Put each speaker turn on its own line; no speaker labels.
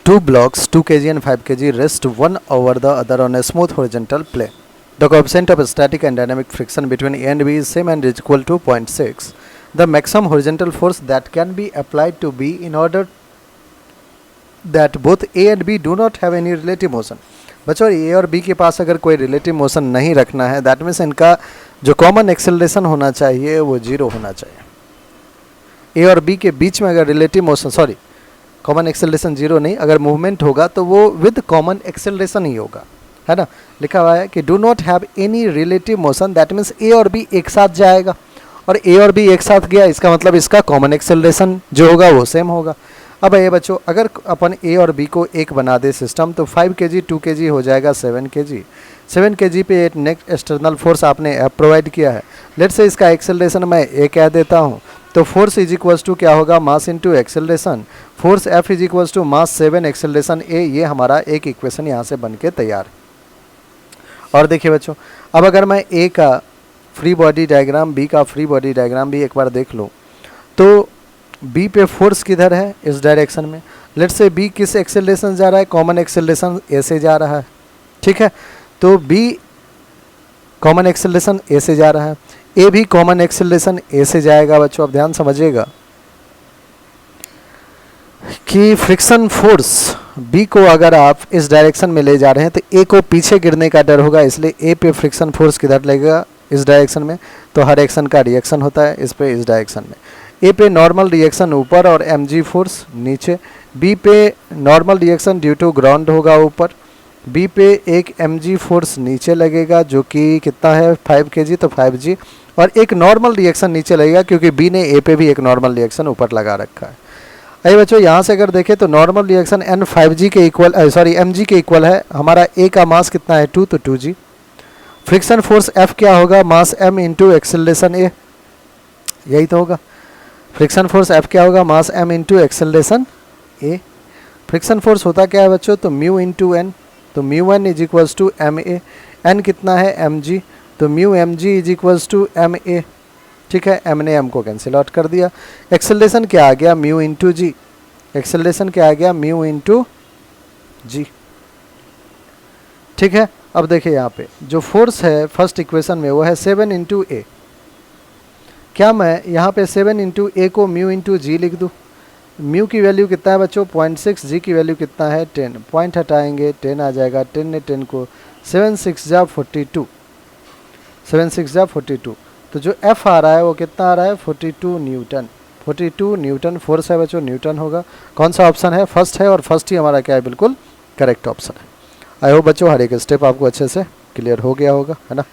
Two blocks, 2 kg and 5 kg, rest one over the other on a smooth horizontal plane. The coefficient of static and dynamic friction between A and B is same and is equal to 0.6. The maximum horizontal force that can be applied to B in order that both A and B do not have any relative motion. बच्चों A और B के पास अगर कोई relative motion नहीं रखना है, that means इनका जो कॉमन एक्सेलरेशन होना चाहिए वो 0 होना चाहिए. A और B के बीच में अगर रिलेटिव मोशन कॉमन एक्सेलरेशन 0 नहीं, अगर मूवमेंट होगा तो वो विद कॉमन एक्सेलरेशन ही होगा, है ना. लिखा हुआ है कि do not have any relative motion, that means A और B एक साथ जाएगा, और A और B एक साथ गया इसका मतलब इसका कॉमन एक्सेलरेशन जो होगा वो सेम होगा. अब ये बच्चों अगर अपन A और B को एक बना दे सिस्टम तो 5 kg 2 kg हो जाएगा 7 kg. 7 kg पे एक नेक्स्ट एक्सटर्नल फोर्स आपने प्रोवाइड किया है. लेट्स से इसका एक्सेलरेशन मैं A कह देता हूँ, तो फोर्स इज इक्वल्स टू क्या होगा, mass into acceleration. Force F is equals to mass 7 acceleration A. ये हमारा एक इक्वेशन यहाँ से बन के तैयार है. और देखिए बच्चों अब अगर मैं A का फ्री बॉडी डायग्राम, B का फ्री बॉडी डायग्राम भी एक बार देख लूँ तो B पे फोर्स किधर है, इस डायरेक्शन में. लेट्स से B किस एक्सेलरेशन जा रहा है, कॉमन एक्सेलरेशन A से जा रहा है. ठीक है, तो B कॉमन एक्सेलरेशन A से जा रहा है, A भी कॉमन एक्सेलरेशन A से जाएगा. बच्चों अब ध्यान समझिएगा कि फ्रिक्शन फोर्स B को अगर आप इस डायरेक्शन में ले जा रहे हैं तो A को पीछे गिरने का डर होगा, इसलिए A पे फ्रिक्शन फोर्स किधर लगेगा, इस डायरेक्शन में. तो हर एक्शन का रिएक्शन होता है इस पे, इस डायरेक्शन में. A पे नॉर्मल रिएक्शन ऊपर और mg फोर्स नीचे. B पे normal reaction due to ground होगा ऊपर. B पे एक mg फोर्स नीचे लगेगा जो कि कितना है 5 kg, तो 5g. और एक नॉर्मल रिएक्शन नीचे लगेगा क्योंकि B ने A पे भी एक नॉर्मल रिएक्शन ऊपर लगा रखा है. अरे बच्चों यहाँ से अगर देखें तो नॉर्मल रिएक्शन n 5g के इक्वल mg के इक्वल है. हमारा A का मास कितना है 2, तो 2g. फ्रिक्शन फोर्स F क्या होगा, mass m into acceleration A, यही तो होगा. फ्रिक्शन फोर्स F क्या होगा, mass m into acceleration A. Friction force होता क्या है बच्चों, तो म्यू इंटू एन, तो mu N is equals to M A. N कितना है mg, तो mu mg is equals to M A. ठीक है, m ने m को कैंसिल आउट कर दिया. एक्सेलरेशन क्या आ गया, म्यू इंटू जी. एक्सेलरेशन क्या आ गया, म्यू इंटू जी. ठीक है, अब देखिए यहाँ पे जो फोर्स है फर्स्ट इक्वेशन में वो है 7 इंटू ए. क्या मैं यहाँ पे 7 इंटू ए को म्यू इंटू जी लिख दूँ. म्यू की वैल्यू कितना है बच्चों 0.6, जी की वैल्यू कितना है 10. पॉइंट हटाएंगे 10 आ जाएगा. 10 ने 10 को 7 6 जा 42, 7 6 जा 42. तो जो एफ आ रहा है वो कितना आ रहा है 42 न्यूटन. 42 न्यूटन फोर्स है बच्चों, न्यूटन होगा. कौन सा ऑप्शन है, फर्स्ट है, और फर्स्ट ही हमारा क्या है, बिल्कुल करेक्ट ऑप्शन है. आई होप बच्चों हर एक स्टेप आपको अच्छे से क्लियर हो गया होगा, है ना.